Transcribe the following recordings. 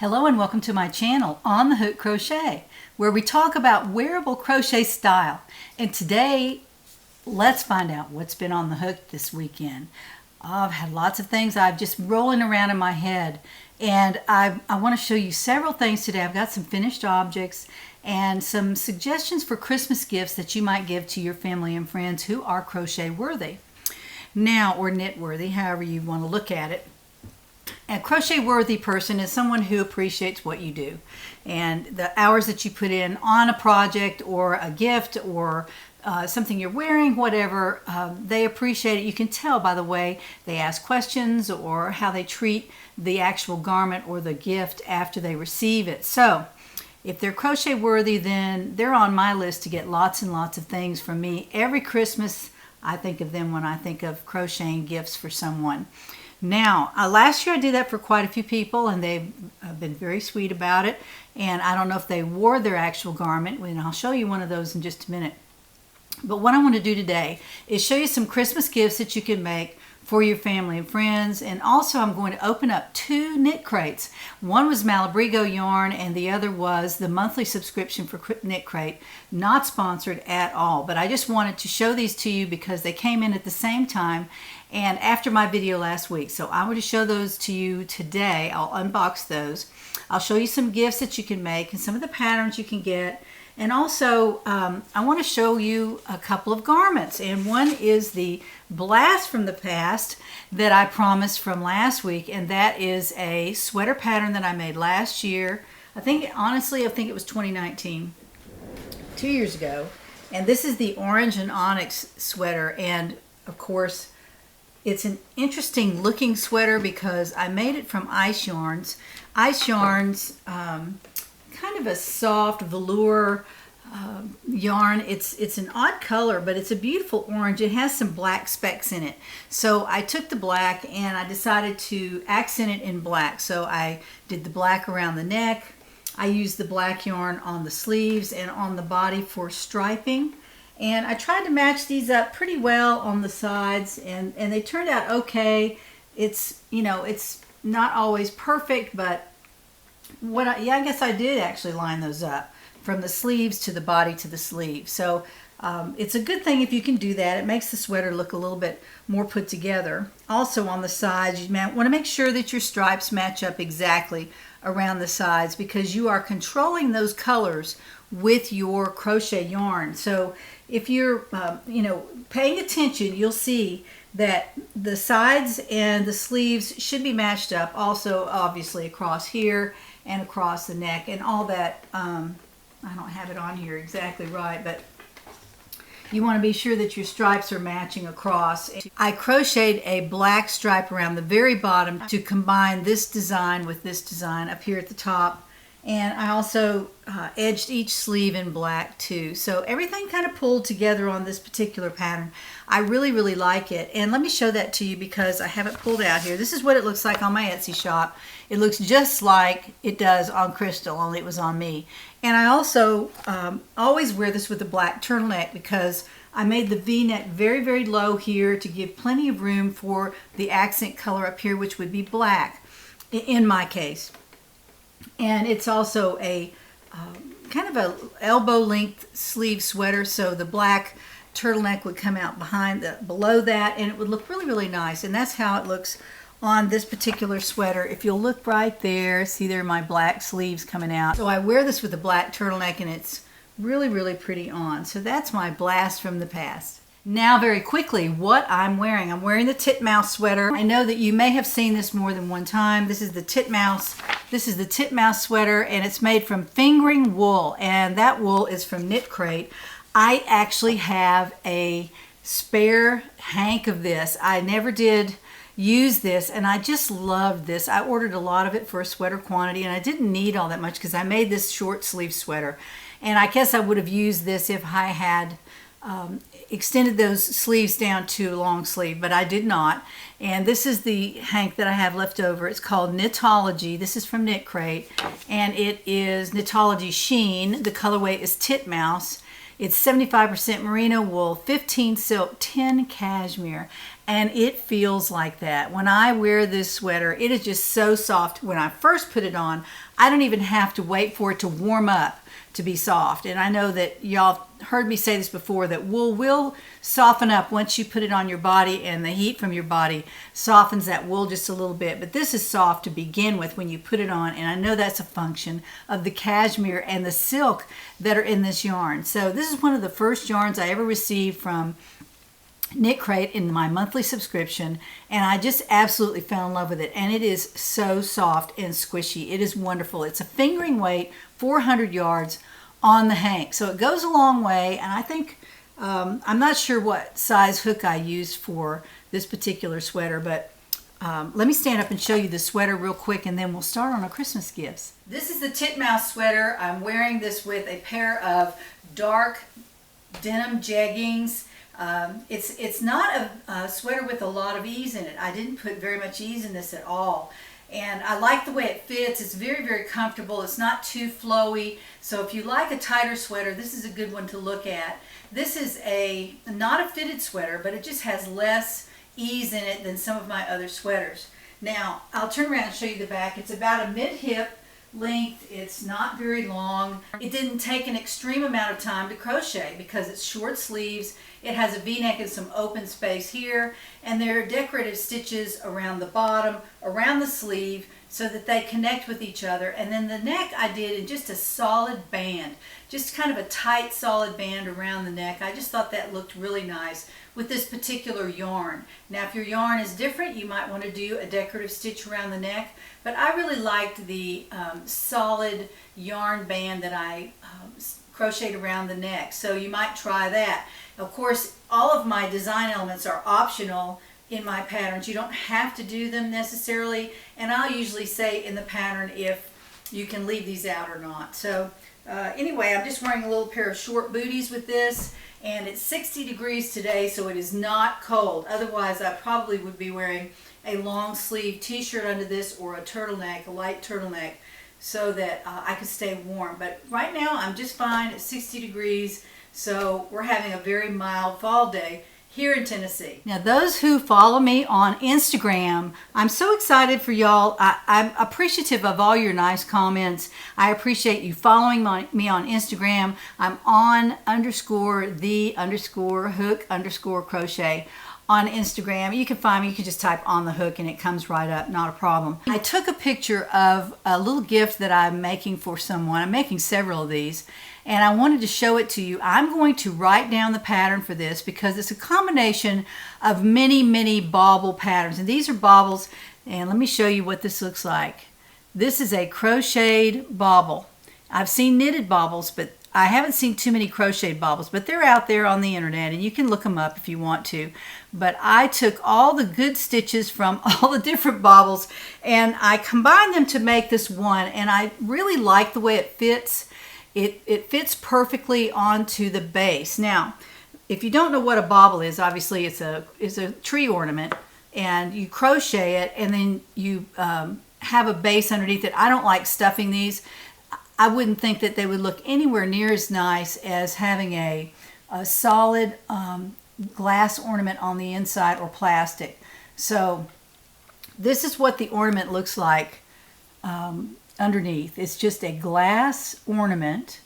Hello and welcome to my channel, On the Hook Crochet, where we talk about wearable crochet style. And today, let's find out what's been on the hook this weekend. I've had lots of things I've just rolling around in my head. And I want to show you several things today. I've got some finished objects and some suggestions for Christmas gifts that you might give to your family and friends who are crochet worthy. Now, or knit worthy, however you want to look at it. A crochet worthy person is someone who appreciates what you do and the hours that you put in on a project or a gift or something you're wearing, whatever. They appreciate it. You can tell by the way they ask questions or how they treat the actual garment or the gift after they receive it. So if they're crochet worthy, then they're on my list to get lots and lots of things from me. Every Christmas I think of them when I think of crocheting gifts for someone. Now, last year I did that for quite a few people, and they've been very sweet about it. And I don't know if they wore their actual garment, and I'll show you one of those in just a minute. But what I want to do today is show you some Christmas gifts that you can make for your family and friends. And also I'm going to open up two knit crates. One was Malabrigo yarn, and the other was the monthly subscription for KnitCrate. Not sponsored at all, but I just wanted to show these to you because they came in at the same time and after my video last week. So I want to show those to you today. I'll unbox those. I'll show you some gifts that you can make and some of the patterns you can get. And also, I want to show you a couple of garments. And one is the blast from the past that I promised from last week. And that is a sweater pattern that I made last year. Honestly, I think it was 2019, 2 years ago. And this is the orange and onyx sweater. And of course, it's an interesting looking sweater because I made it from ice yarns. Ice yarns, kind of a soft velour yarn. It's an odd color, but it's a beautiful orange. It has some black specks in it. So I took the black and I decided to accent it in black. So I did the black around the neck. I used the black yarn on the sleeves and on the body for striping. And I tried to match these up pretty well on the sides, and they turned out okay. It's not always perfect, but I guess I did actually line those up from the sleeves to the body to the sleeve. So it's a good thing if you can do that. It makes the sweater look a little bit more put together. Also on the sides, you want to make sure that your stripes match up exactly around the sides because you are controlling those colors with your crochet yarn. So if you're paying attention, you'll see that the sides and the sleeves should be matched up. Also, obviously, across here and across the neck and all that. I don't have it on here exactly right, but you want to be sure that your stripes are matching across. I crocheted a black stripe around the very bottom to combine this design with this design up here at the top. And I also edged each sleeve in black too. So everything kind of pulled together on this particular pattern. I really, really like it. And let me show that to you because I have it pulled out here. This is what it looks like on my Etsy shop. It looks just like it does on Crystal, only it was on me. And I also always wear this with a black turtleneck because I made the V-neck very, very low here to give plenty of room for the accent color up here, which would be black in my case. And it's also a kind of a elbow length sleeve sweater, so the black turtleneck would come out below that, and it would look really, really nice. And that's how it looks on this particular sweater. If you'll look right there, see there are my black sleeves coming out. So I wear this with a black turtleneck, and it's really, really pretty on. So that's my blast from the past. Now, very quickly, what I'm wearing. I'm wearing the Titmouse Sweater. I know that you may have seen this more than one time. This is the Titmouse Sweater, and it's made from fingering wool, and that wool is from KnitCrate. I actually have a spare hank of this. I never did use this, and I just loved this. I ordered a lot of it for a sweater quantity, and I didn't need all that much because I made this short sleeve sweater. And I guess I would have used this if I had extended those sleeves down to a long sleeve, but I did not. And this is the hank that I have left over. It's called KnitTology. This is from KnitCrate, and it is KnitTology Sheen. The colorway is Titmouse. It's 75% merino wool, 15 silk, 10 cashmere. and it feels like that. When I wear this sweater, it is just so soft. When I first put it on, I don't even have to wait for it to warm up to be soft. And I know that y'all heard me say this before, that wool will soften up once you put it on your body, and the heat from your body softens that wool just a little bit. But this is soft to begin with when you put it on, and I know that's a function of the cashmere and the silk that are in this yarn. So this is one of the first yarns I ever received from KnitCrate in my monthly subscription, and I just absolutely fell in love with it. And it is so soft and squishy. It is wonderful. It's a fingering weight, 400 yards on the hank, so it goes a long way. And I think I'm not sure what size hook I used for this particular sweater, but let me stand up and show you the sweater real quick, and then we'll start on our Christmas gifts. This is the Titmouse sweater. I'm wearing this with a pair of dark denim jeggings. It's not a sweater with a lot of ease in it. I didn't put very much ease in this at all. And I like the way it fits. It's very, very comfortable. It's not too flowy. So if you like a tighter sweater, this is a good one to look at. This is not a fitted sweater, but it just has less ease in it than some of my other sweaters. Now, I'll turn around and show you the back. It's about a mid-hip length. It's not very long. It didn't take an extreme amount of time to crochet because it's short sleeves. It has a V-neck and some open space here, and there are decorative stitches around the bottom, around the sleeve, so that they connect with each other. And then the neck I did in just a solid band, just kind of a tight solid band around the neck. I just thought that looked really nice with this particular yarn. Now if your yarn is different, you might want to do a decorative stitch around the neck, but I really liked the solid yarn band that I crocheted around the neck, so you might try that. Of course, all of my design elements are optional in my patterns. You don't have to do them necessarily, and I'll usually say in the pattern if you can leave these out or not. So anyway, I'm just wearing a little pair of short booties with this, and it's 60 degrees today, so it is not cold. Otherwise, I probably would be wearing a long sleeve t-shirt under this, or a turtleneck, a light turtleneck, so that I could stay warm. But right now I'm just fine at 60 degrees, so we're having a very mild fall day here in Tennessee. Now those who follow me on Instagram, I'm so excited for y'all. I'm appreciative of all your nice comments. I appreciate you following me on Instagram. I'm on _the_hook_crochet on Instagram. You can find me, you can just type On the Hook and it comes right up, not a problem. I took a picture of a little gift that I'm making for someone. I'm making several of these, and I wanted to show it to you. I'm going to write down the pattern for this because it's a combination of many, many bauble patterns. And these are baubles, and let me show you what this looks like. This is a crocheted bauble. I've seen knitted baubles, but I haven't seen too many crocheted baubles, but they're out there on the internet and you can look them up if you want to. But I took all the good stitches from all the different baubles and I combined them to make this one, and I really like the way it fits. It fits perfectly onto the base. Now, if you don't know what a bauble is, obviously it's a tree ornament, and you crochet it and then you have a base underneath it. I don't like stuffing these. I wouldn't think that they would look anywhere near as nice as having a solid glass ornament on the inside, or plastic. So this is what the ornament looks like underneath. It's just a glass ornament,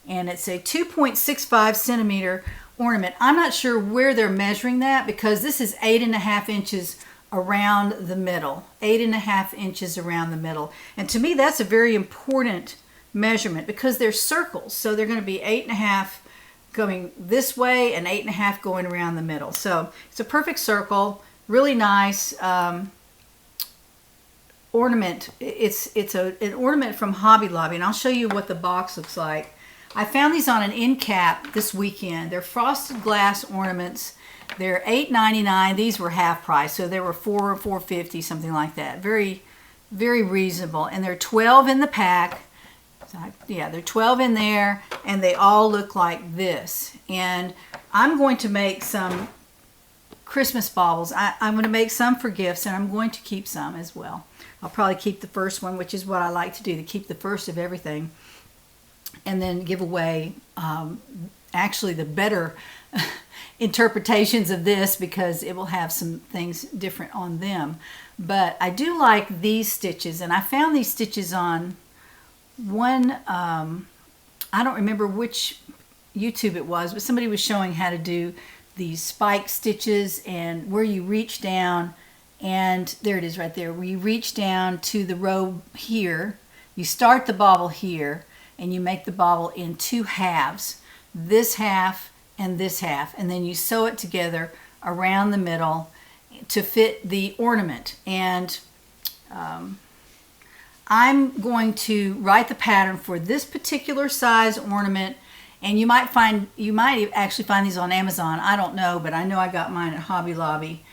and it's a 2.65 centimeter ornament. I'm not sure where they're measuring that because this is 8.5 inches around the middle, 8.5 inches around the middle. And to me, that's a very important measurement because they're circles. So they're going to be 8.5 going this way and 8.5 going around the middle. So it's a perfect circle, really nice ornament. It's an ornament from Hobby Lobby, and I'll show you what the box looks like. I found these on an end cap this weekend. They're frosted glass ornaments. They're $8.99. These were half price, so they were $4.50, something like that. Very, very reasonable. And they're 12 in the pack. Yeah, they're 12 in there, and they all look like this. And I'm going to make some Christmas baubles. I'm going to make some for gifts, and I'm going to keep some as well. I'll probably keep the first one, which is what I like to do, to keep the first of everything, and then give away actually the better interpretations of this because it will have some things different on them. But I do like these stitches, and I found these stitches on one, I don't remember which YouTube it was, but somebody was showing how to do these spike stitches and where you reach down, and there it is right there, where you reach down to the row here, you start the bobble here, and you make the bobble in two halves, this half and this half, and then you sew it together around the middle to fit the ornament. And I'm going to write the pattern for this particular size ornament, and you might actually find these on Amazon. I don't know, but I know I got mine at Hobby Lobby.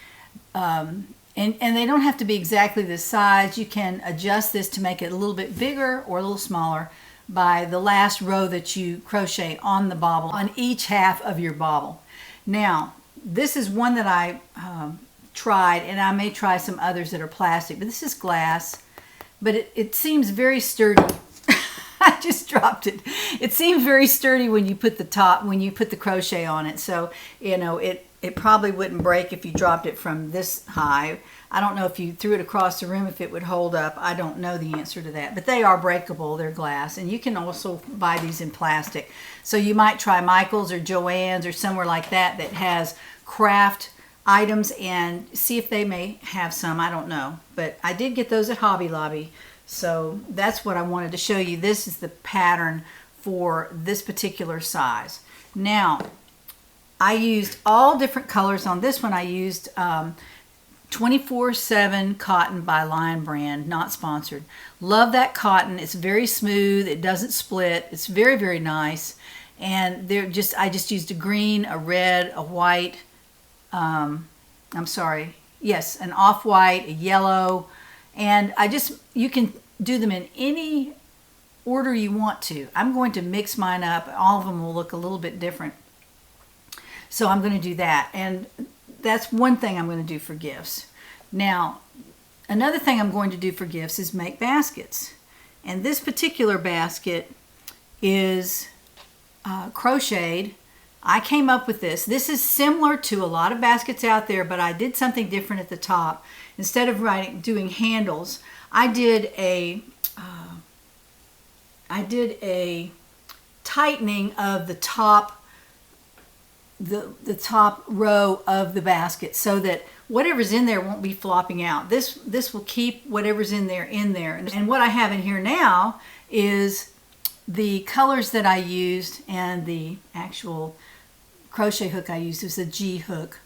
And they don't have to be exactly this size. You can adjust this to make it a little bit bigger or a little smaller by the last row that you crochet on the bobble, on each half of your bobble. Now, this is one that I tried, and I may try some others that are plastic, but this is glass, but it seems very sturdy. I just dropped it. It seems very sturdy when you put the crochet on it. So, you know, it probably wouldn't break if you dropped it from this high. I don't know if you threw it across the room if it would hold up. I don't know the answer to that. But they are breakable. They're glass. And you can also buy these in plastic. So you might try Michael's or Joann's or somewhere like that that has craft items and see if they may have some. I don't know. But I did get those at Hobby Lobby. So that's what I wanted to show you. This is the pattern for this particular size. Now, I used all different colors on this one. I used 24/7 cotton by Lion Brand, not sponsored. Love that cotton. It's very smooth. It doesn't split. It's very, very nice. And I just used a green, a red, a white, an off-white, a yellow, and you can do them in any order you want to. I'm going to mix mine up. All of them will look a little bit different. So I'm going to do that. And that's one thing I'm going to do for gifts. Now, another thing I'm going to do for gifts is make baskets. And this particular basket is crocheted. I came up with this. This is similar to a lot of baskets out there, but I did something different at the top. Instead of doing handles, I did a tightening of the top row of the basket so that whatever's in there won't be flopping out. This will keep whatever's in there in there. And what I have in here now is the colors that I used, and the actual crochet hook I used was a G hook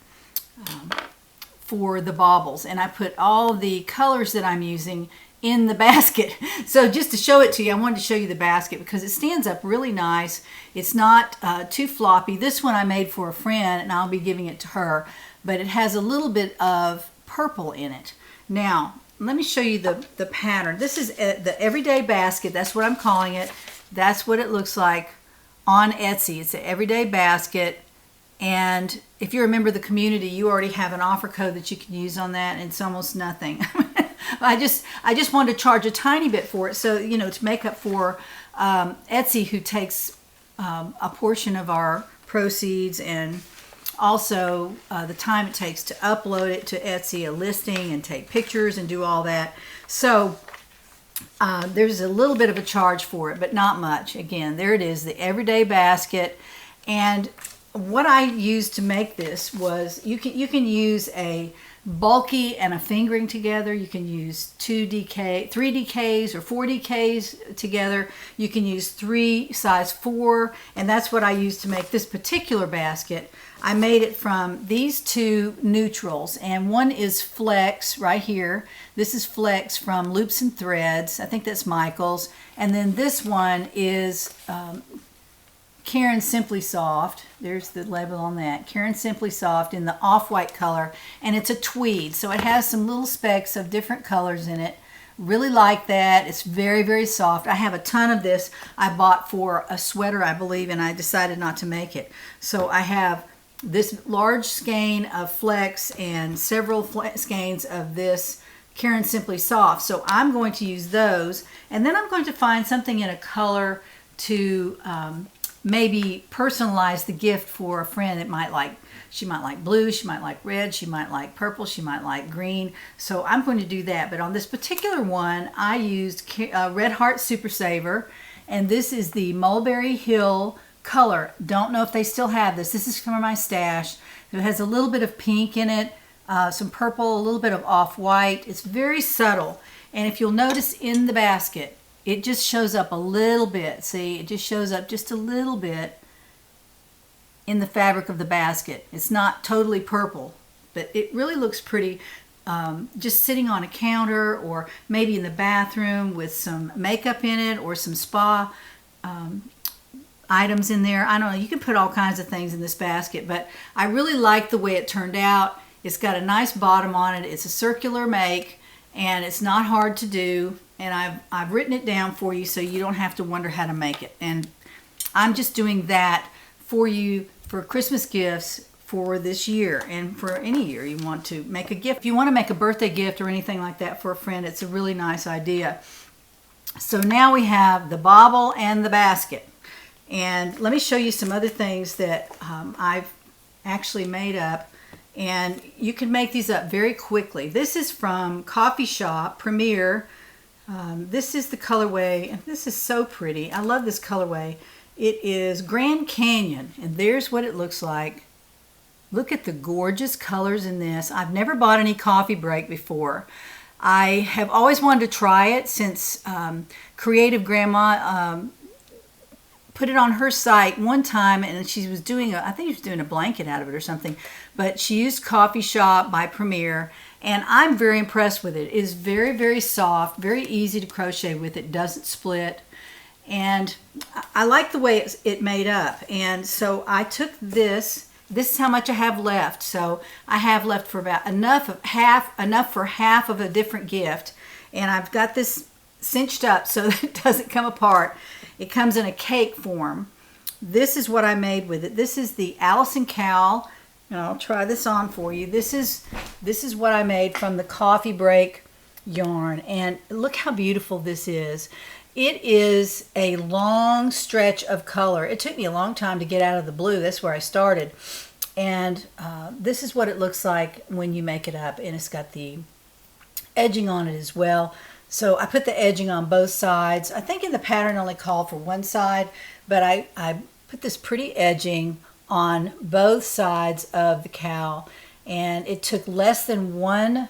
for the bobbles, and I put all the colors that I'm using in the basket. So just to show it to you, I wanted to show you the basket because it stands up really nice. It's not too floppy. This one I made for a friend, and I'll be giving it to her, but it has a little bit of purple in it. Now, let me show you the pattern. This is the everyday basket. That's what I'm calling it. That's what it looks like on Etsy. It's an everyday basket. And if you're a member of the community, you already have an offer code that you can use on that, and it's almost nothing. I just wanted to charge a tiny bit for it, so, you know, to make up for Etsy, who takes a portion of our proceeds, and also the time it takes to upload it to Etsy, a listing, and take pictures and do all that. So there's a little bit of a charge for it, but not much. Again, there it is, the everyday basket. And what I used to make this was, you can use a bulky and a fingering together. You can use 3 DKs or 4 DKs together. You can use 3 size 4, and that's what I used to make this particular basket. I made it from these 2 neutrals, and one is Flex right here. This is Flex from Loops and Threads. I think that's Michael's. And then this one is Karen Simply Soft. There's the label on that. Karen Simply Soft in the off-white color, and it's a tweed, so it has some little specks of different colors in it. Really like that. It's very, very soft. I have a ton of this I bought for a sweater, I believe, and I decided not to make it. So I have this large skein of Flex and several skeins of this Karen Simply Soft. So I'm going to use those, and then I'm going to find something in a color to maybe personalize the gift for a friend that might like. She might like blue, she might like red, she might like purple, she might like green. So I'm going to do that. But on this particular one, I used Red Heart Super Saver, and this is the Mulberry Hill color. Don't know if they still have this. This is from my stash. It has a little bit of pink in it, some purple, a little bit of off-white. It's very subtle. And if you'll notice in the basket, it just shows up a little bit. See, it just shows up just a little bit in the fabric of the basket. It's not totally purple, but it really looks pretty just sitting on a counter or maybe in the bathroom with some makeup in it or some spa items in there. I don't know, you can put all kinds of things in this basket, but I really like the way it turned out. It's got a nice bottom on it. It's a circular make, and it's not hard to do, and I've written it down for you so you don't have to wonder how to make it. And I'm just doing that for you for Christmas gifts for this year and for any year you want to make a gift. If you want to make a birthday gift or anything like that for a friend, it's a really nice idea. So now we have the bobble and the basket. And let me show you some other things that I've actually made up. And you can make these up very quickly. This is from Coffee Shop Premier. This is the colorway, and this is so pretty. I love this colorway. It is Grand Canyon, and there's what it looks like. Look at the gorgeous colors in this. I've never bought any coffee break before. I have always wanted to try it since Creative Grandma put it on her site one time, and she was doing I think she was doing a blanket out of it or something, but she used Coffee Shop by Premier, and I'm very impressed with it. It is very, very soft, very easy to crochet with. It doesn't split. And I like the way it made up. And so I took this. This is how much I have left. So I have left for about enough for half of a different gift. And I've got this cinched up so that it doesn't come apart. It comes in a cake form. This is what I made with it. This is the Addison Cowl. And I'll try this on for you. This is what I made from the coffee break yarn. And look how beautiful this is. It is a long stretch of color. It took me a long time to get out of the blue. That's where I started. And this is what it looks like when you make it up. And it's got the edging on it as well. So I put the edging on both sides. I think in the pattern only called for one side, but I put this pretty edging on both sides of the cowl. And it took less than one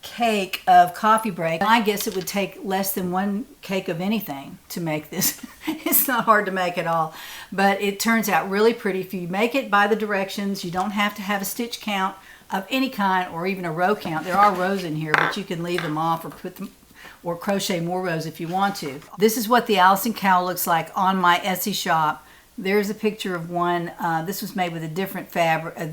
cake of coffee break. I guess it would take less than one cake of anything to make this. It's not hard to make at all, but it turns out really pretty. If you make it by the directions, you don't have to have a stitch count of any kind or even a row count. There are rows in here, but you can leave them off or put them or crochet more rows if you want to. This is what the Addison Cowl looks like on my Etsy shop. There's a picture of one. This was made with a different fabric, a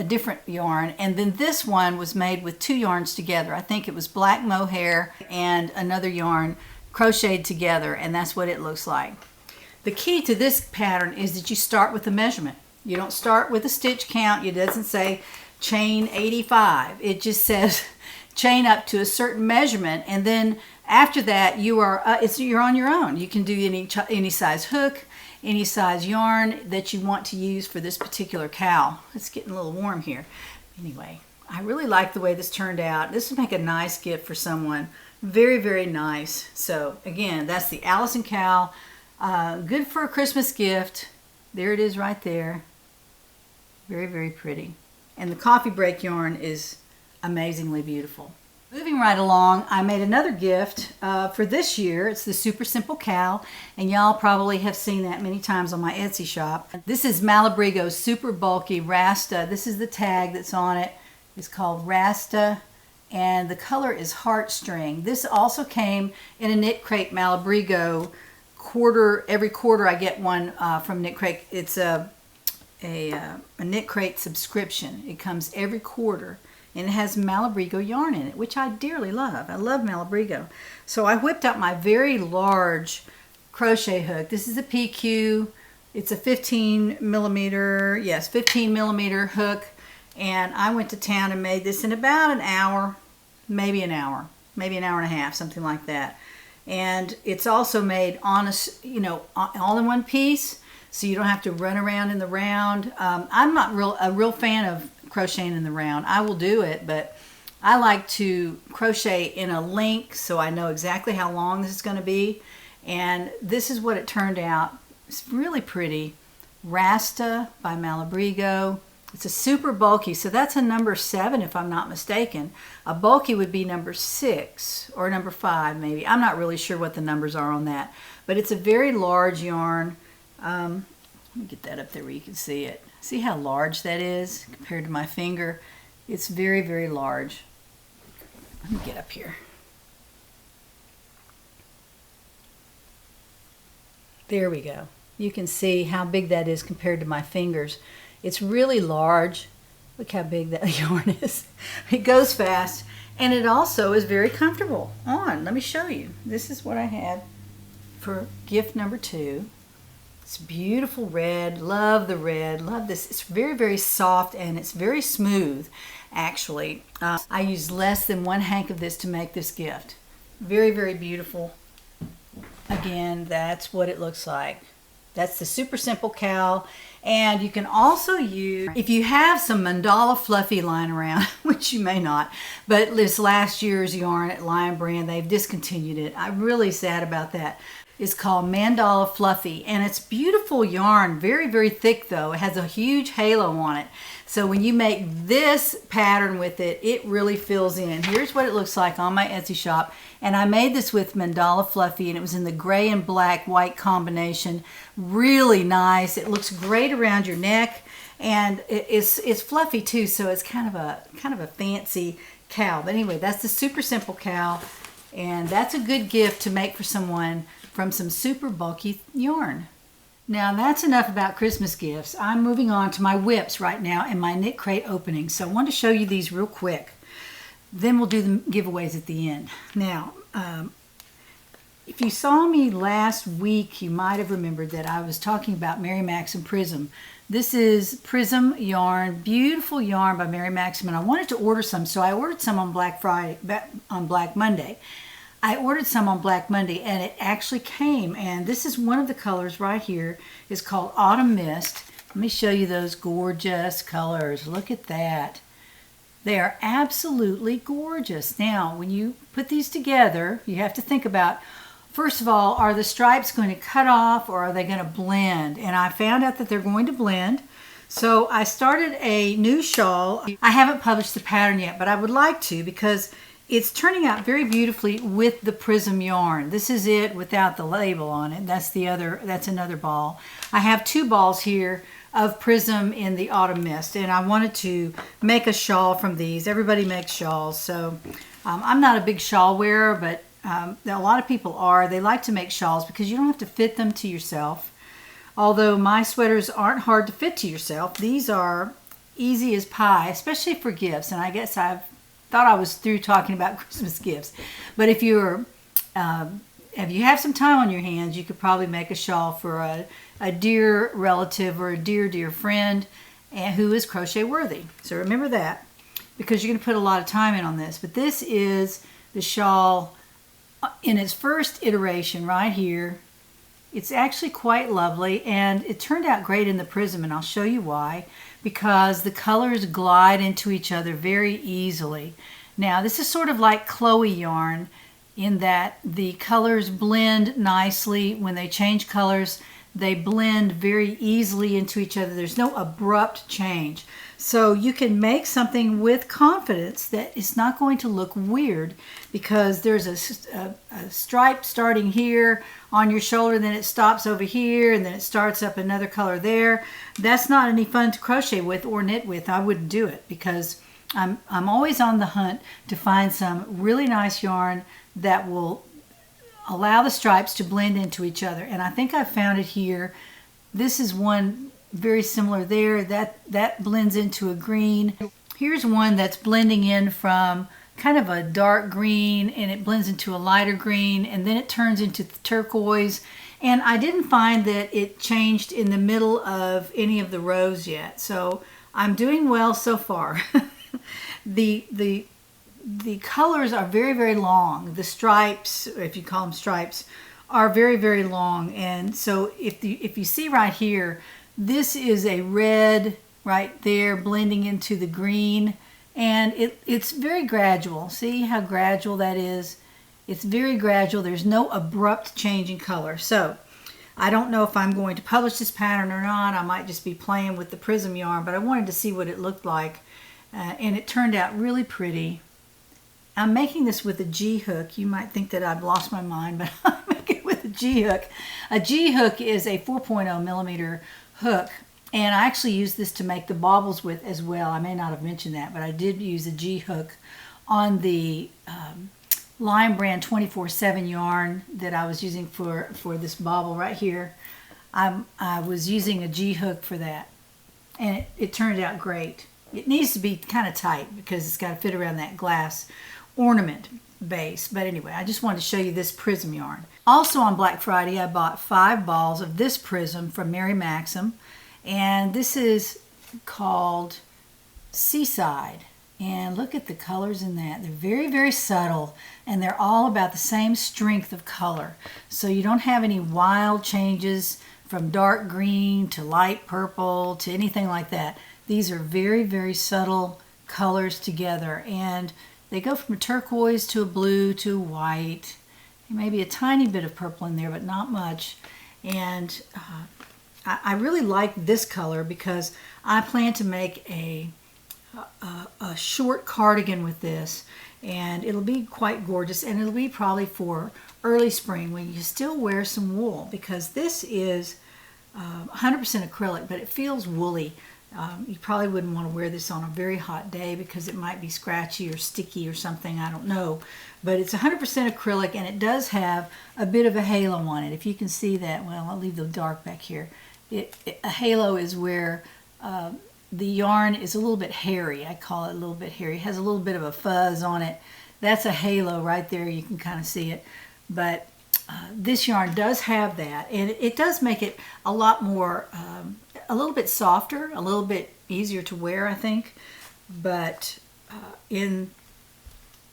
different yarn, and then this one was made with two yarns together. I think it was black mohair and another yarn crocheted together, and that's what it looks like. The key to this pattern is that you start with a measurement. You don't start with a stitch count. It doesn't say chain 85. It just says chain up to a certain measurement, and then after that you're on your own. You can do any size hook, any size yarn that you want to use for this particular cowl. It's getting a little warm here. Anyway, I really like the way this turned out. This would make a nice gift for someone. Very, very nice. So again, that's the Addison Cowl. Good for a Christmas gift. There it is right there. Very, very pretty. And the coffee break yarn is amazingly beautiful. Moving right along, I made another gift for this year. It's the Super Simple Cowl, and y'all probably have seen that many times on my Etsy shop. This is Malabrigo's Super Bulky Rasta. This is the tag that's on it. It's called Rasta, and the color is Heartstring. This also came in a KnitCrate Malabrigo quarter. Every quarter I get one from KnitCrate. It's a KnitCrate subscription. It comes every quarter. And it has Malabrigo yarn in it, which I dearly love. I love Malabrigo. So I whipped up my very large crochet hook. This is a PQ. It's a 15 millimeter hook. And I went to town and made this in about an hour, maybe an hour and a half, something like that. And it's also made on a, you know, all in one piece, so you don't have to run around in the round. I'm not a real fan of crocheting in the round. I will do it, but I like to crochet in a link so I know exactly how long this is going to be. And this is what it turned out. It's really pretty. Rasta by Malabrigo. It's a super bulky, so that's a number 7 if I'm not mistaken. A bulky would be number 6 or number 5 maybe. I'm not really sure what the numbers are on that. But it's a very large yarn. Let me get that up there where you can see it. See how large that is compared to my finger? It's very, very large. Let me get up here. There we go. You can see how big that is compared to my fingers. It's really large. Look how big that yarn is. It goes fast, and it also is very comfortable on. Let me show you. This is what I had for gift number 2. It's beautiful red. Love the red. Love this. It's very, very soft, and it's very smooth, actually. I used less than 1 hank of this to make this gift. Very, very beautiful. Again, that's what it looks like. That's the super simple cowl. And you can also use, if you have some Mandala Fluffy lying around, which you may not, but this last year's yarn at Lion Brand, they've discontinued it. I'm really sad about that. It's called Mandala Fluffy, and it's beautiful yarn. Very, very thick though. It has a huge halo on it. So when you make this pattern with it, it really fills in. Here's what it looks like on my Etsy shop. And I made this with Mandala Fluffy, and it was in the gray and black white combination. Really nice. It looks great around your neck, and it's fluffy too, so it's kind of a fancy cowl. But anyway, that's the super simple cowl, and that's a good gift to make for someone from some super bulky yarn. Now that's enough about Christmas gifts. I'm moving on to my whips right now and my KnitCrate opening. So I want to show you these real quick. Then we'll do the giveaways at the end. Now, if you saw me last week, you might have remembered that I was talking about Mary Max and Prism. This is Prism yarn, beautiful yarn by Mary Maxim, and I wanted to order some, so I ordered some on Black Monday. I ordered some on Black Monday, and it actually came, and this is one of the colors right here. It's called Autumn Mist. Let me show you those gorgeous colors. Look at that. They are absolutely gorgeous. Now, when you put these together, you have to think about, first of all, are the stripes going to cut off or are they going to blend? And I found out that they're going to blend. So I started a new shawl. I haven't published the pattern yet, but I would like to because it's turning out very beautifully with the Prism yarn. This is it without the label on it. That's another ball. I have 2 balls here of Prism in the Autumn Mist, and I wanted to make a shawl from these. Everybody makes shawls, so I'm not a big shawl wearer, but a lot of people are. They like to make shawls because you don't have to fit them to yourself. Although my sweaters aren't hard to fit to yourself. These are easy as pie, especially for gifts, and I guess I've thought I was through talking about Christmas gifts. But if you have some time on your hands, you could probably make a shawl for a dear relative or a dear friend who is crochet worthy. So remember that, because you're going to put a lot of time in on this. But this is the shawl in its first iteration right here. It's actually quite lovely, and it turned out great in the Prism, and I'll show you why. Because the colors glide into each other very easily. Now, this is sort of like Chloe yarn in that the colors blend nicely. When they change colors, they blend very easily into each other. There's no abrupt change. So you can make something with confidence that it's not going to look weird because there's a stripe starting here on your shoulder, then it stops over here, and then it starts up another color there. That's not any fun to crochet with or knit with. I wouldn't do it because I'm always on the hunt to find some really nice yarn that will allow the stripes to blend into each other. And I think I found it here. This is one very similar there. That blends into a green. Here's one that's blending in from kind of a dark green, and it blends into a lighter green, and then it turns into turquoise. And I didn't find that it changed in the middle of any of the rows yet. So I'm doing well so far. The the colors are very, very long. The stripes, if you call them stripes, are very, very long. And so if you see right here, this is a red right there blending into the green, and it's very gradual. See how gradual that is? It's very gradual. There's no abrupt change in color. So I don't know if I'm going to publish this pattern or not. I might just be playing with the Prism yarn, but I wanted to see what it looked like, and it turned out really pretty. I'm making this with a G hook. You might think that I've lost my mind, but I'm making it with a G hook. A G hook is a 4.0 millimeter hook, and I actually use this to make the baubles with as well. I may not have mentioned that, but I did use a G hook on the Lion Brand 24/7 yarn that I was using for this bauble right here. I was using a G hook for that, and it turned out great. It needs to be kind of tight because it's got to fit around that glass ornament base. But anyway, I just wanted to show you this Prism yarn. Also on Black Friday, I bought 5 balls of this Prism from Mary Maxim, and this is called Seaside. And look at the colors in that. They're very, very subtle, and they're all about the same strength of color. So you don't have any wild changes from dark green to light purple to anything like that. These are very, very subtle colors together, and they go from a turquoise to a blue to a white. Maybe a tiny bit of purple in there, but not much. And I really like this color because I plan to make a short cardigan with this, and it'll be quite gorgeous, and it'll be probably for early spring when you still wear some wool, because this is 100% acrylic, but it feels woolly. You probably wouldn't want to wear this on a very hot day because it might be scratchy or sticky or something, I don't know. But it's 100% acrylic, and it does have a bit of a halo on it. If you can see that, well, I'll leave the dark back here. A halo is where the yarn is a little bit hairy. I call it a little bit hairy. It has a little bit of a fuzz on it. That's a halo right there. You can kind of see it. But this yarn does have that, and it does make it a lot more, a little bit softer, a little bit easier to wear, I think. But in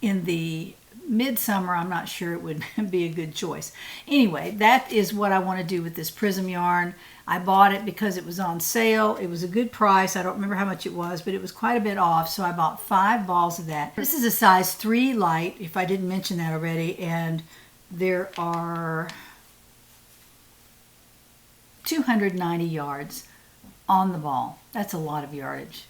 the midsummer, I'm not sure it would be a good choice. Anyway, that is what I want to do with this Prism yarn. I bought it because it was on sale. It was a good price. I don't remember how much it was, but it was quite a bit off, so I bought 5 balls of that. This is a size 3 light, if I didn't mention that already, and there are 290 yards on the ball. That's a lot of yardage.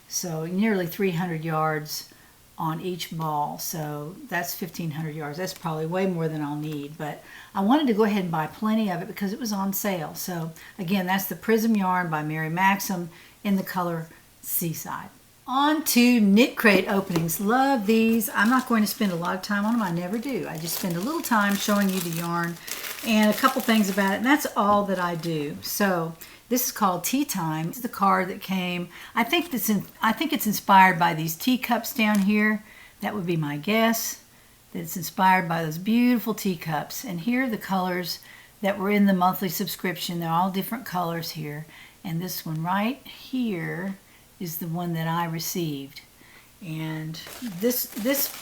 So nearly 300 yards on each ball, so that's 1,500 yards. That's probably way more than I'll need, but I wanted to go ahead and buy plenty of it because it was on sale. So again, that's the Prism yarn by Mary Maxim in the color Seaside. On to KnitCrate openings. Love these. I'm not going to spend a lot of time on them. I never do. I just spend a little time showing you the yarn and a couple things about it, and that's all that I do. So this is called Tea Time. It's the card that came. I think it's inspired by these teacups down here. That would be my guess. That it's inspired by those beautiful teacups. And here are the colors that were in the monthly subscription. They're all different colors here. And this one right here is the one that I received. And this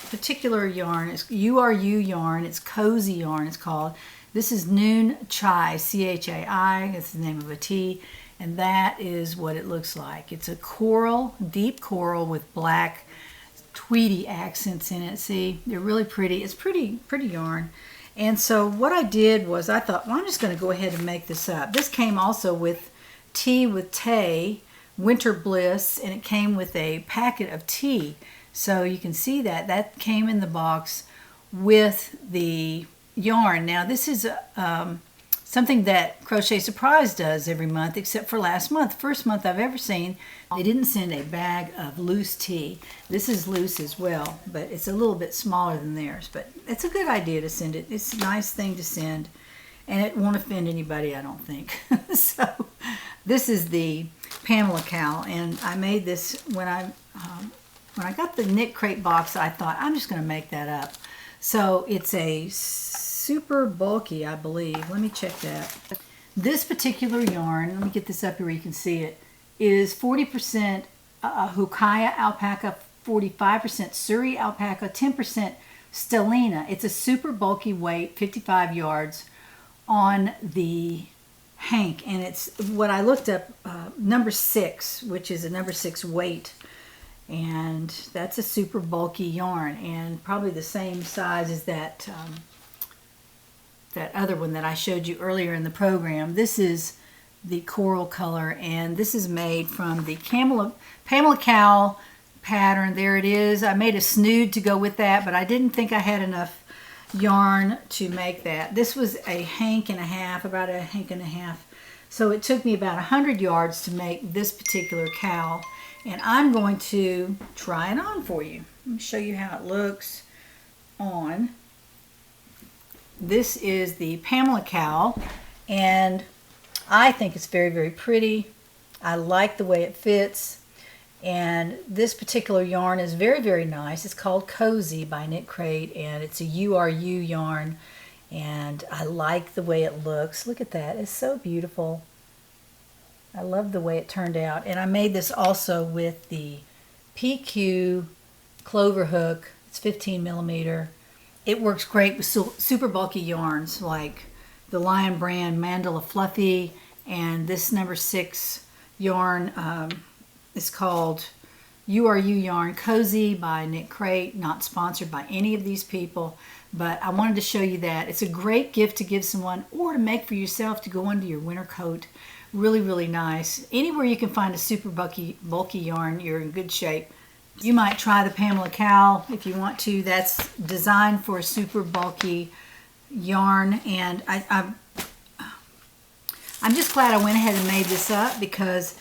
particular yarn is URU yarn. It's cozy yarn, it's called. This is Noon Chai, C-H-A-I, it's the name of a tea, and that is what it looks like. It's a coral, deep coral with black tweedy accents in it. See, they're really pretty. It's pretty yarn. And so what I did was I thought, well, I'm just going to go ahead and make this up. This came also with Tea with Tay, Winter Bliss, and it came with a packet of tea. So you can see that came in the box with the yarn. Now this is something that Crochet Surprise does every month, except for last month. First month I've ever seen. They didn't send a bag of loose tea. This is loose as well, but it's a little bit smaller than theirs. But it's a good idea to send it. It's a nice thing to send, and it won't offend anybody, I don't think. So this is the Pamela cowl, and I made this when I got the KnitCrate box. I thought I'm just going to make that up. So it's a super bulky, I believe. Let me check that. This particular yarn, let me get this up here where you can see it, is 40% Hukaya alpaca, 45% Surrey alpaca, 10% stellina. It's a super bulky weight, 55 yards on the hank, and it's what I looked up, number 6, which is a number 6 weight, and that's a super bulky yarn, and probably the same size as that that other one that I showed you earlier in the program. This is the coral color, and this is made from the Pamela Cowl pattern. There it is. I made a snood to go with that, but I didn't think I had enough yarn to make that. This was a hank and a half, about a hank and a half. So it took me about 100 yards to make this particular cowl, and I'm going to try it on for you. Let me show you how it looks on. This is the Pamela Cowl, and I think it's very, very pretty. I like the way it fits, and this particular yarn is very, very nice. It's called Cozy by KnitCrate, and it's a URU yarn, and I like the way it looks. Look at that. It's so beautiful. I love the way it turned out, and I made this also with the PQ clover hook. It's 15 millimeter. It works great with super bulky yarns like the Lion brand Mandala Fluffy, and this number 6 yarn is called URU Yarn Cozy by KnitCrate, not sponsored by any of these people, but I wanted to show you that. It's a great gift to give someone or to make for yourself to go under your winter coat. Really, really nice. Anywhere you can find a super bulky yarn, you're in good shape. You might try the Pamela Cowl if you want to. That's designed for a super bulky yarn, and I'm just glad I went ahead and made this up because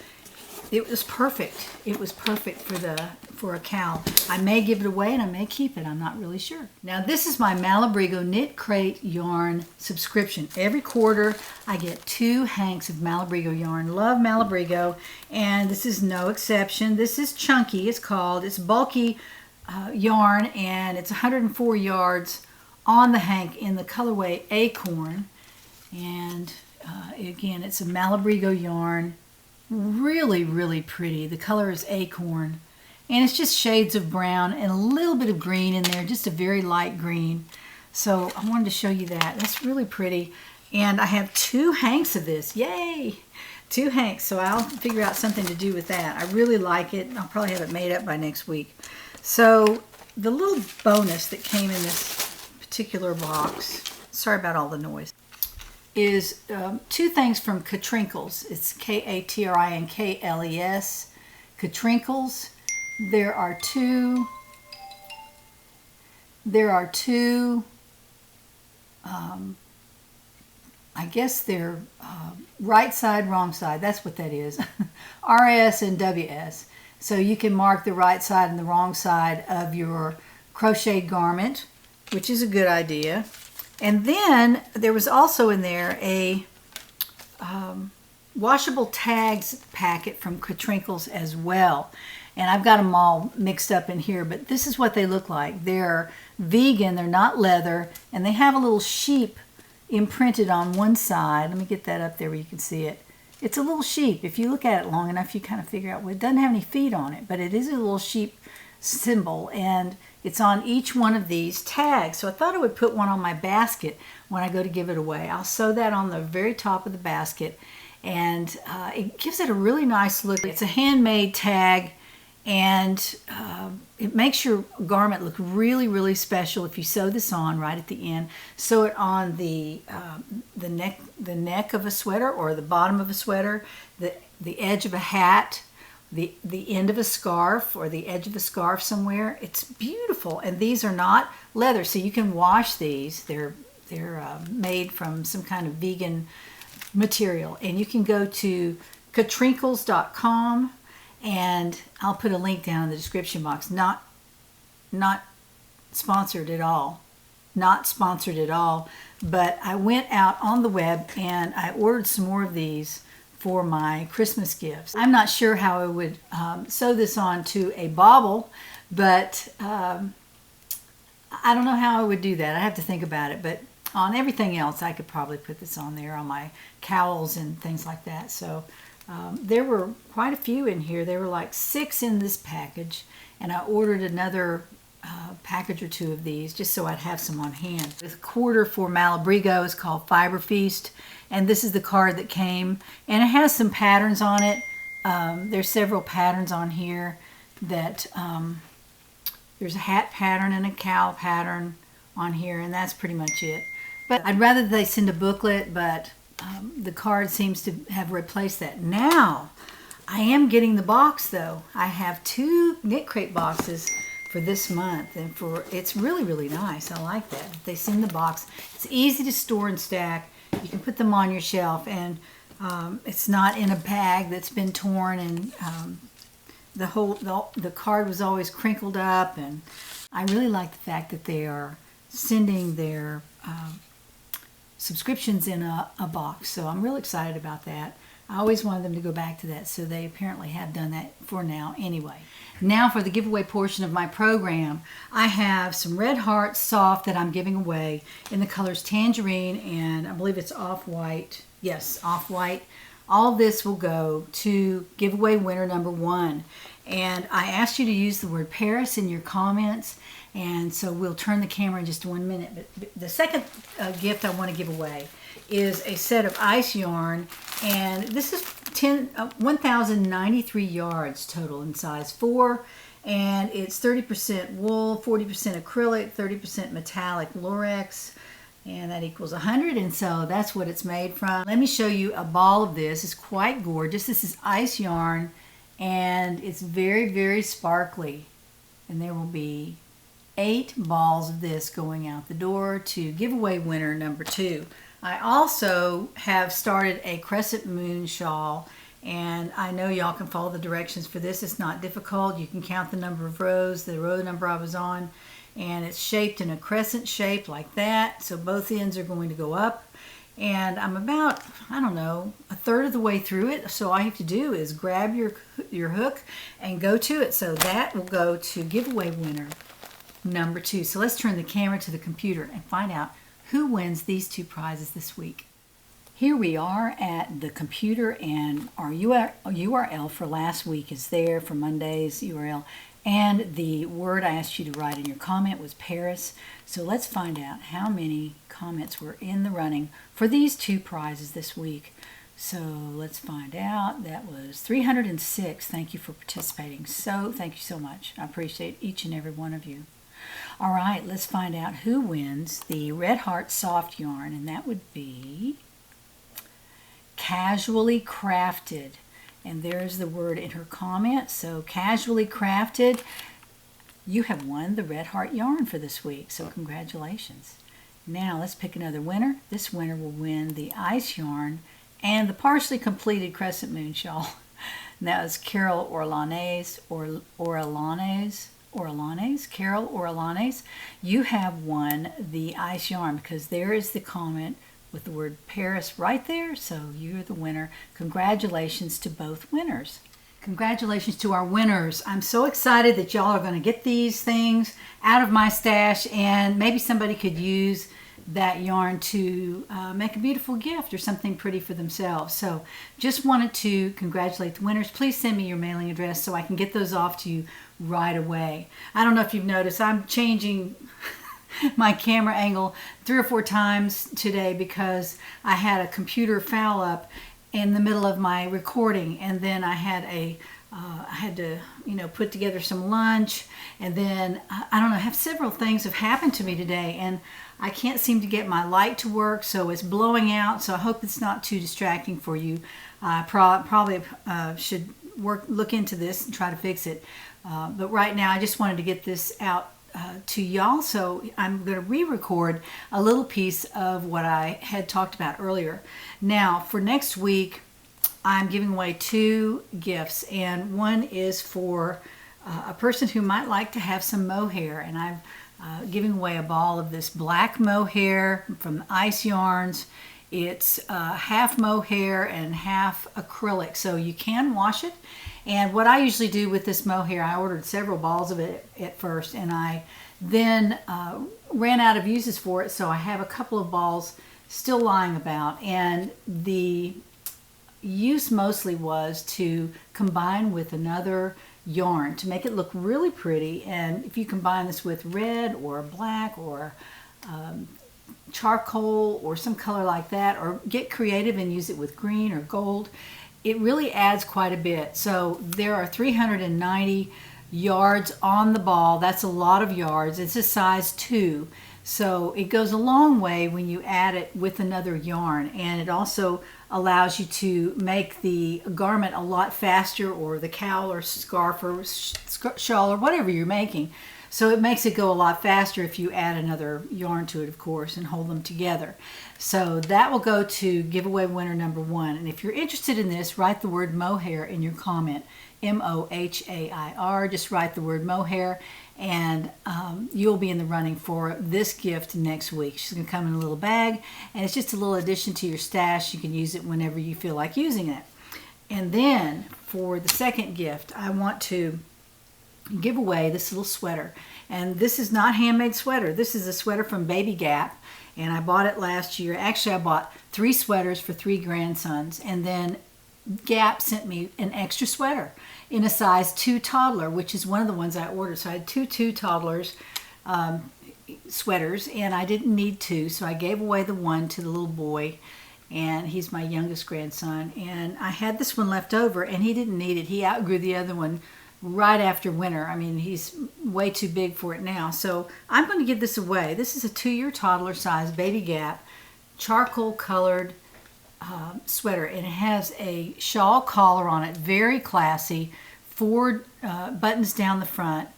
it was perfect. It was perfect for a cowl. I may give it away and I may keep it. I'm not really sure. Now this is my Malabrigo KnitCrate yarn subscription. Every quarter I get 2 hanks of Malabrigo yarn. Love Malabrigo, and this is no exception. This is chunky. It's bulky yarn, and it's 104 yards on the hank in the colorway Acorn, and again, it's a Malabrigo yarn. Really, really pretty. The color is Acorn, and it's just shades of brown and a little bit of green in there, just a very light green. So I wanted to show you that. That's really pretty, and I have 2 hanks of this. Yay! 2 hanks, so I'll figure out something to do with that. I really like it. I'll probably have it made up by next week. So the little bonus that came in this particular box, sorry about all the noise, is 2 things from KnitTrinkles. It's KATRINKLES. KnitTrinkles. There are two I guess they're right side, wrong side. That's what that is. RS and WS. So you can mark the right side and the wrong side of your crocheted garment, which is a good idea. And then there was also in there a washable tags packet from KnitTrinkles as well. And I've got them all mixed up in here, but this is what they look like. They're vegan, they're not leather, and they have a little sheep imprinted on one side. Let me get that up there where you can see it. It's a little sheep. If you look at it long enough, you kind of figure out, well, it doesn't have any feet on it, but it is a little sheep symbol, and it's on each one of these tags. So I thought I would put one on my basket when I go to give it away. I'll sew that on the very top of the basket, and it gives it a really nice look. It's a handmade tag, and it makes your garment look really, really special if you sew this on right at the end. Sew it on the neck of a sweater, or the bottom of a sweater, the edge of a hat, the end of a scarf, or the edge of a scarf somewhere. It's beautiful, and these are not leather, so you can wash these. They're made from some kind of vegan material, and you can go to KnitTrinkles.com, and I'll put a link down in the description box. Not sponsored at all. Not sponsored at all, but I went out on the web and I ordered some more of these for my Christmas gifts. I'm not sure how I would sew this on to a bobble, but I don't know how I would do that. I have to think about it, but on everything else I could probably put this on there, on my cowls and things like that. So there were quite a few in here. There were like 6 in this package, and I ordered another package or two of these just so I'd have some on hand. The quarter for Malabrigo is called Fiber Feast, and this is the card that came, and it has some patterns on it. There's several patterns on here that there's a hat pattern and a cowl pattern on here, and that's pretty much it. But I'd rather they send a booklet, but the card seems to have replaced that. Now, I am getting the box though. I have 2 KnitCrate boxes for this month, and it's really, really nice. I like that. They send the box. It's easy to store and stack. You can put them on your shelf, and it's not in a bag that's been torn, and the card was always crinkled up, and I really like the fact that they are sending their subscriptions in a box, so I'm really excited about that. I always wanted them to go back to that, so they apparently have done that for now anyway. Now for the giveaway portion of my program, I have some Red Heart Soft that I'm giving away in the colors Tangerine and I believe it's Off-White. Yes, Off-White. All this will go to giveaway winner number 1. And I asked you to use the word Paris in your comments, and so we'll turn the camera in just 1 minute. But the second gift I want to give away is a set of ice yarn, and this is 1,093 yards total in size 4, and it's 30% wool, 40% acrylic, 30% metallic Lurex, and that equals 100, and so that's what it's made from. Let me show you a ball of this. It's quite gorgeous. This is ice yarn, and it's very, very sparkly, and there will be 8 balls of this going out the door to giveaway winner number 2. I also have started a crescent moon shawl, and I know y'all can follow the directions for this. It's not difficult. You can count the number of rows, the row number I was on, and it's shaped in a crescent shape like that, so both ends are going to go up. And I'm about, I don't know, a third of the way through it, so all you have to do is grab your hook and go to it. So that will go to giveaway winner number 2. So let's turn the camera to the computer and find out who wins these 2 prizes this week. Here we are at the computer, and our URL for last week is there for Monday's URL, and the word I asked you to write in your comment was Paris. So let's find out how many comments were in the running for these 2 prizes this week. So let's find out. That was 306. Thank you for participating. So thank you so much. I appreciate each and every one of you. All right, let's find out who wins the Red Heart Soft yarn, and that would be Casually Crafted. And there's the word in her comment. So Casually Crafted, you have won the Red Heart yarn for this week, so congratulations. Now let's pick another winner. This winner will win the ice yarn and the partially completed crescent moon shawl. And that was Carol Orlanes, Carol Orlanes. You have won the ice yarn because there is the comment with the word Paris right there, so you're the winner. Congratulations to both winners. Congratulations to our winners. I'm so excited that y'all are going to get these things out of my stash, and maybe somebody could use that yarn to make a beautiful gift or something pretty for themselves. So just wanted to congratulate the winners. Please send me your mailing address so I can get those off to you right away. I don't know if you've noticed, I'm changing my camera angle 3 or 4 times today because I had a computer foul up in the middle of my recording, and then I had to put together some lunch, and then I don't know, several things have happened to me today, and I can't seem to get my light to work, so it's blowing out. So I hope it's not too distracting for you. I probably should look into this and try to fix it, but right now I just wanted to get this out to y'all, so I'm going to re-record a little piece of what I had talked about earlier. Now for next week, I'm giving away 2 gifts, and one is for a person who might like to have some mohair, and I'm giving away a ball of this black mohair from Ice Yarns. It's half mohair and half acrylic, so you can wash it. And what I usually do with this mohair, I ordered several balls of it at first, and I then ran out of uses for it, so I have a couple of balls still lying about. And the use mostly was to combine with another yarn to make it look really pretty. And if you combine this with red or black or charcoal or some color like that, or get creative and use it with green or gold, it really adds quite a bit. So there are 390 yards on the ball. That's a lot of yards. It's a size 2. So it goes a long way when you add it with another yarn, and it also allows you to make the garment a lot faster, or the cowl or scarf or shawl or whatever you're making. So it makes it go a lot faster if you add another yarn to it, of course, and hold them together. So that will go to giveaway winner number 1. And if you're interested in this, write the word mohair in your comment. M-O-H-A-I-R. Just write the word mohair, and you'll be in the running for this gift next week. She's going to come in a little bag, and it's just a little addition to your stash. You can use it whenever you feel like using it. And then for the second gift, I want to give away this little sweater. And this is not handmade sweater. This is a sweater from Baby Gap, and I bought it last year. Actually, I bought 3 sweaters for 3 grandsons, and then Gap sent me an extra sweater in a size 2 toddler, which is one of the ones I ordered. So I had two toddlers sweaters, and I didn't need 2, so I gave away the one to the little boy, and he's my youngest grandson. And I had this one left over, and he didn't need it. He outgrew the other one right after winter. I mean, he's way too big for it now. So I'm going to give this away. This is a 2-year toddler size Baby Gap charcoal colored sweater, and it has a shawl collar on it, very classy, 4 buttons down the front,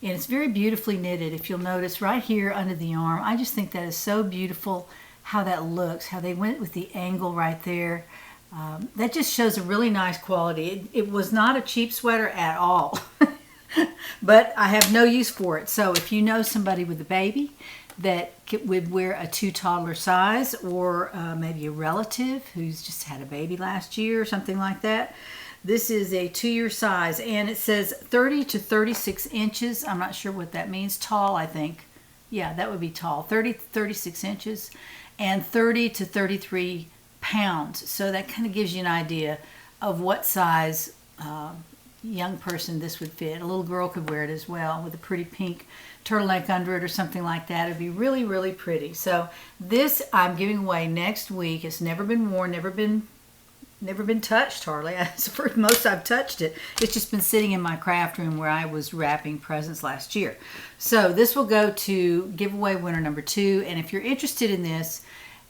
and it's very beautifully knitted. If you'll notice right here under the arm, I just think that is so beautiful how that looks, how they went with the angle right there. That just shows a really nice quality. It was not a cheap sweater at all, but I have no use for it. So if you know somebody with a baby that would wear a 2 toddler size, or maybe a relative who's just had a baby last year or something like that, this is a 2-year size, and it says 30 to 36 inches. I'm not sure what that means. Tall, I think. Yeah, that would be tall. 30 to 36 inches and 30 to 33 pounds. So that kind of gives you an idea of what size young person this would fit. A little girl could wear it as well with a pretty pink turtleneck under it or something like that. It'd be really, really pretty. So this I'm giving away next week. It's never been worn, never been touched hardly. It's the first most I've touched it. It's just been sitting in my craft room where I was wrapping presents last year. So this will go to giveaway winner number 2. And if you're interested in this,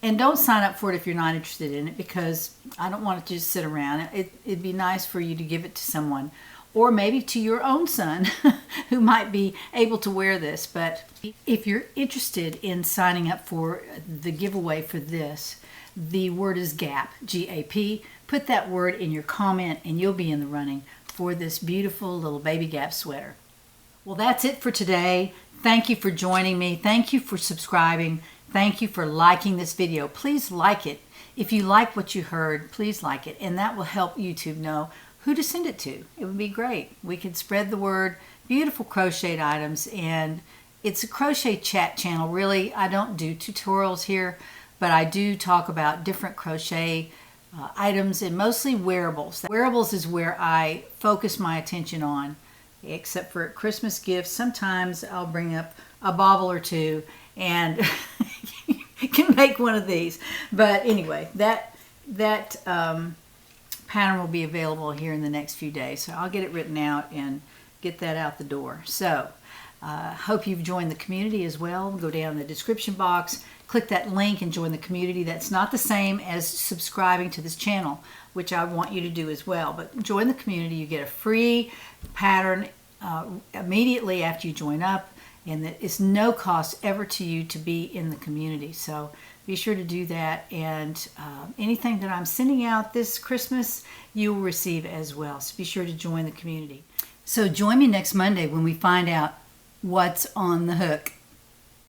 and don't sign up for it if you're not interested in it, because I don't want it to just sit around. It'd be nice for you to give it to someone, or maybe to your own son who might be able to wear this. But if you're interested in signing up for the giveaway for this, the word is GAP, G-A-P. Put that word in your comment and you'll be in the running for this beautiful little Baby Gap sweater. Well, that's it for today. Thank you for joining me. Thank you for subscribing. Thank you for liking this video. Please like it. If you like what you heard, please like it, and that will help YouTube know who to send it to. It would be great. We could spread the word. Beautiful crocheted items, and it's a crochet chat channel. Really, I don't do tutorials here, but I do talk about different crochet items, and mostly wearables. Wearables is where I focus my attention on, except for Christmas gifts. Sometimes I'll bring up a bobble or 2 and can make one of these. But anyway, that pattern will be available here in the next few days. So I'll get it written out and get that out the door. So hope you've joined the community as well. Go down in the description box, click that link and join the community. That's not the same as subscribing to this channel, which I want you to do as well. But join the community. You get a free pattern immediately after you join up, and that it's no cost ever to you to be in the community. So be sure to do that, and anything that I'm sending out this Christmas, you will receive as well. So be sure to join the community. So join me next Monday when we find out what's on the hook.